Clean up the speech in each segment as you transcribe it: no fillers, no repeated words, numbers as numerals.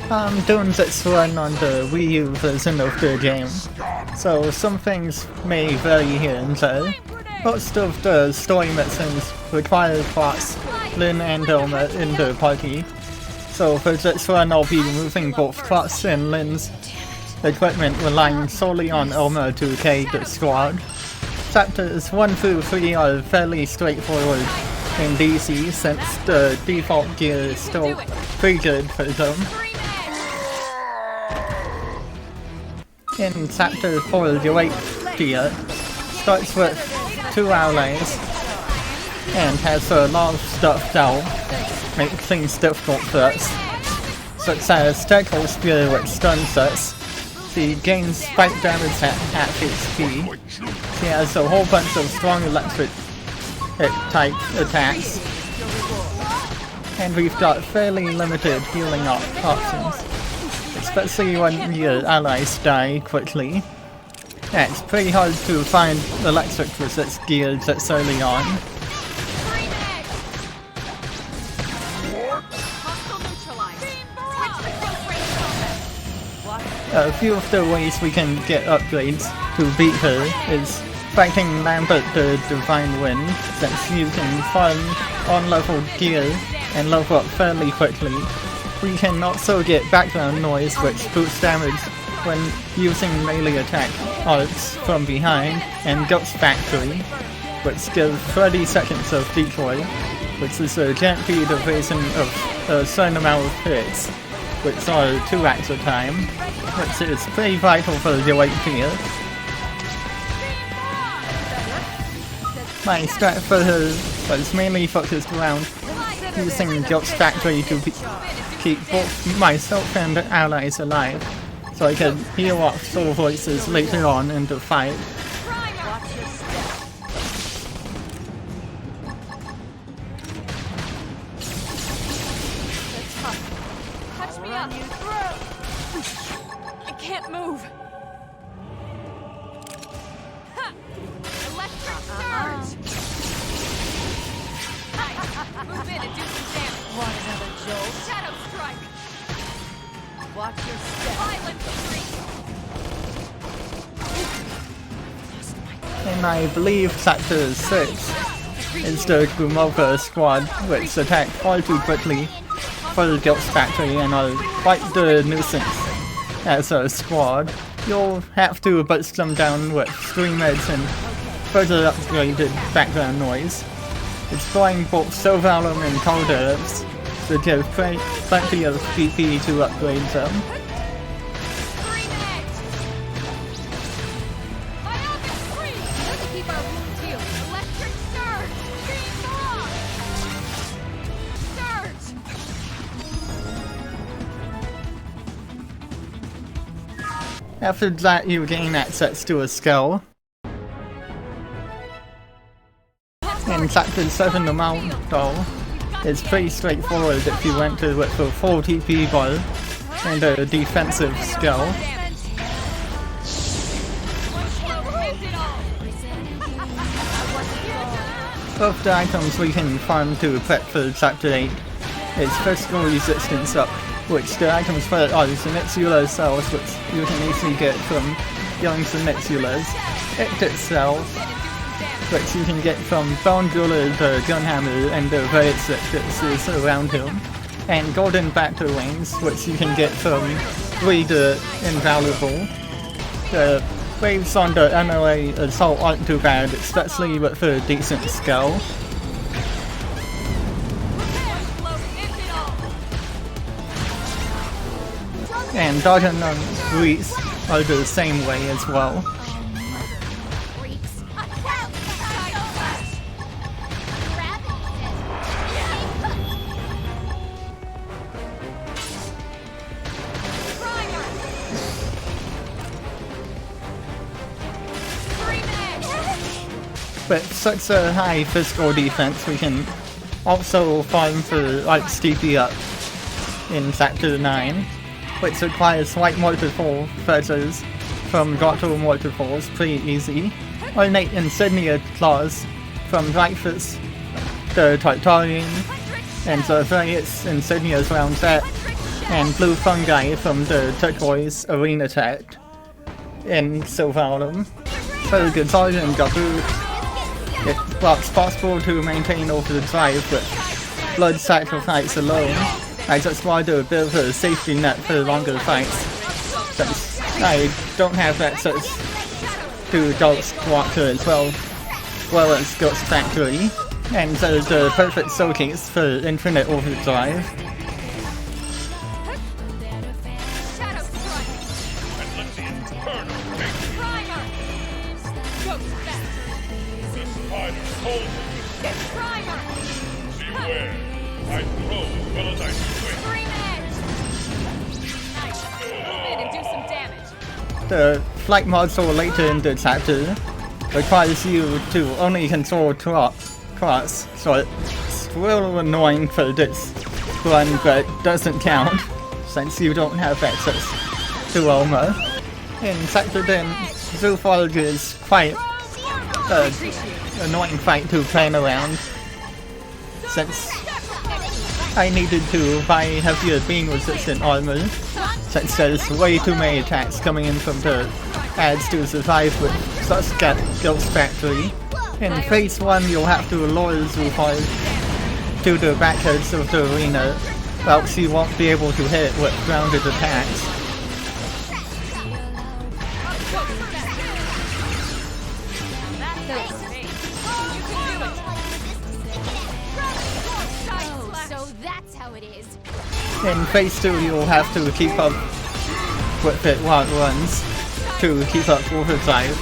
I'm doing this run on the Wii U version of the game, so some things may vary here and there. Most of the story missions require Fox, Lynn and Elma in the party, so for this run I'll be moving both Fox and Lynn's equipment, relying solely on Elma to carry the squad. Chapters 1 through 3 are fairly straightforward and easy since the default gear is still pretty good for them. In Chapter 4, the white gear starts with 2 allies and has a lot of stuff that'll make things difficult for us, such as Tackle Spear, which stuns us. She gains spike damage at half HP. She has a whole bunch of strong electric type attacks, and we've got fairly limited healing options, especially when your allies die quickly. Yeah, it's pretty hard to find electric resist gear that's early on. A few of the ways we can get upgrades to beat her is fighting Lambert the Divine Wind, since you can farm on-level gear and level up fairly quickly. We can also get background noise, which boosts damage when using melee attack arcs from behind, and Ghost Factory, which gives 30 seconds of decoy, which is a guaranteed evasion of a certain amount of hits, which are 2 at a time, which is pretty vital for the white gear. My strat for her was mainly focused around using Ghost Factory to keep both myself and allies alive, so I could heal off soul voices later on in the fight. Touch me up! I can't move! Ha! Electric surge! Move in and do some damage! Want another jolt? Shadow strike! Watch your step! Violent retreat! And I believe Chapter 6 is the Gumova squad, which attack far too quickly for the Ghost Factory and are quite the nuisance as a squad. You'll have to bust them down with Scream Edge and further upgraded background noise. It's going both Silvalum and Calderas to give plenty of PP to upgrade them. After that, you gain access to a skill. In Chapter 7, the Mount, though, is pretty straightforward if you went to with a full TP bar and a defensive skill. Of the items we can farm to prep for Chapter 8 is physical resistance up, which the items for it are Zenitsula cells, which you can easily get from young Zenitsulas, Ictic cells, which you can get from Bone Jeweler the Gunhammer and the various Ictics around him, and Golden Battle Wings, which you can get from Louis the Invaluable. The waves on the MLA Assault aren't too bad, especially with a decent skill. And Dodgen and Grease are the same way as well. With such a high physical defense, we can also farm for Arch TP up in Chapter 9, which requires white mortarfall feathers from Grotto Mortarfalls, pretty easy. Ornate Insignia claws from Dreyfus the Tartarian, and the various insignias around that and blue fungi from the turquoise arena tag in Sylvalum. So the Sergeant Gabu, it's possible to maintain overdrive with blood sacrifice alone. I just wanted a bit of a safety net for longer fights, since I don't have access to Ghost Walker as well as Ghost Factory, and so the perfect showcase for infinite overdrive. The flight module later in the chapter requires you to only control cross, so it's a little annoying for this one, but doesn't count since you don't have access to Elma. In chapter 10, Zoopharg is quite an annoying fight to plan around, since I needed to buy heavier being resistant armor, since there's way too many attacks coming in from the ads to survive with such Ghost Factory. In phase 1 you'll have to lure Zoopharg to the back edge of the arena, else you won't be able to hit with grounded attacks. In phase 2 you'll have to keep up with it while it runs to keep up overdrive,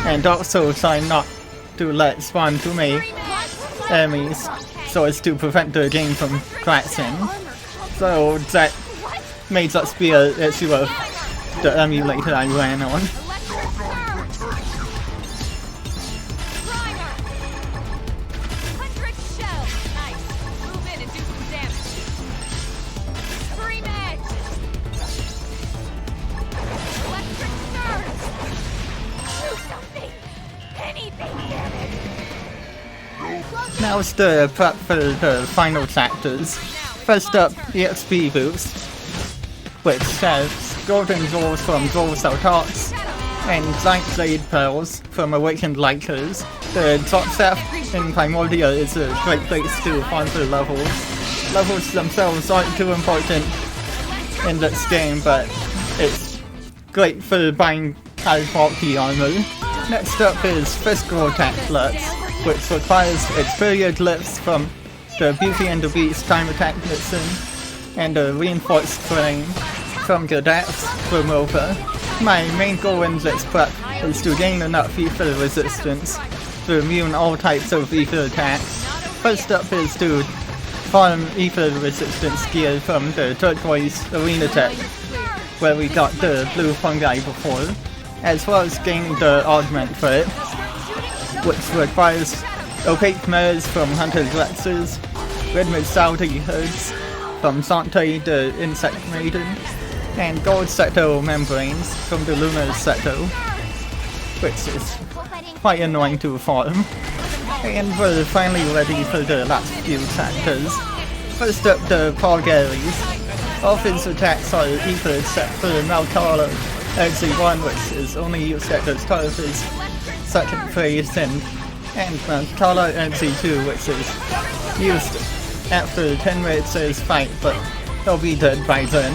and also try not to let spawn too many enemies so as to prevent the game from crashing. So that may just be an issue of the emulator I ran on. Now it's the prep for the final chapters. First up, EXP boost, which has golden jewels from Jewel Saltats and giant blade pearls from Awakened Lighters. The drop shaft in Primordia is a great place to farm for levels. Levels themselves aren't too important in this game, but it's great for buying high quality armor. Next up is Physical Attack Flux, which requires exterior glyphs from the Beauty and the Beast time attack mixin and a reinforced frame from Gadap's remover. My main goal in this prep is to gain enough ether resistance to immune all types of ether attacks. First up is to farm ether resistance gear from the turquoise arena tech, where we got the blue fungi before, as well as gaining the augment for it, which requires opaque mares from Hunter's Rexes, red Saudi hoods from Sante the Insect Maiden, and gold Seto membranes from the Lunar Seto, which is quite annoying to farm. And we're finally ready for the last few chapters. First up, the Palgaries. All of his attacks are ether except for Malkala XZ1, which is only used at the start of his second phase, and Malkala XZ2, which is used after 10 minutes of his fight, but he'll be dead by then.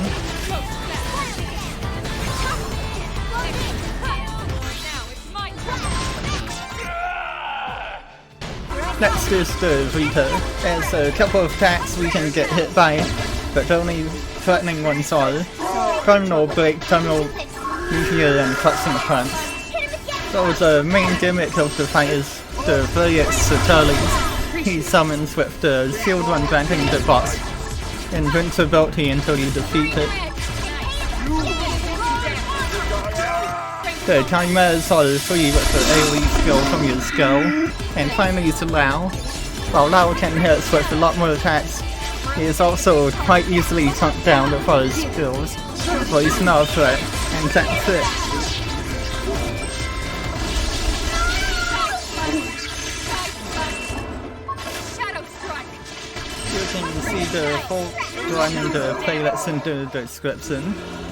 Next is the Vita. There's a couple of attacks we can get hit by, but only threatening ones are Terminal Break, Terminal Meteor, and Clutching Punch. So the main gimmick of the fight is the brilliant Saturles. He summons with the shield one, granting the boss invincibility until you defeat it. The Chimeras are free with the AoE skill from your skill. And finally is Lao. While Lao can hit with a lot more attacks, he is also quite easily chunked down with all his skills, but he's not a threat, and that's it. You can see the full run in the playlist in the description.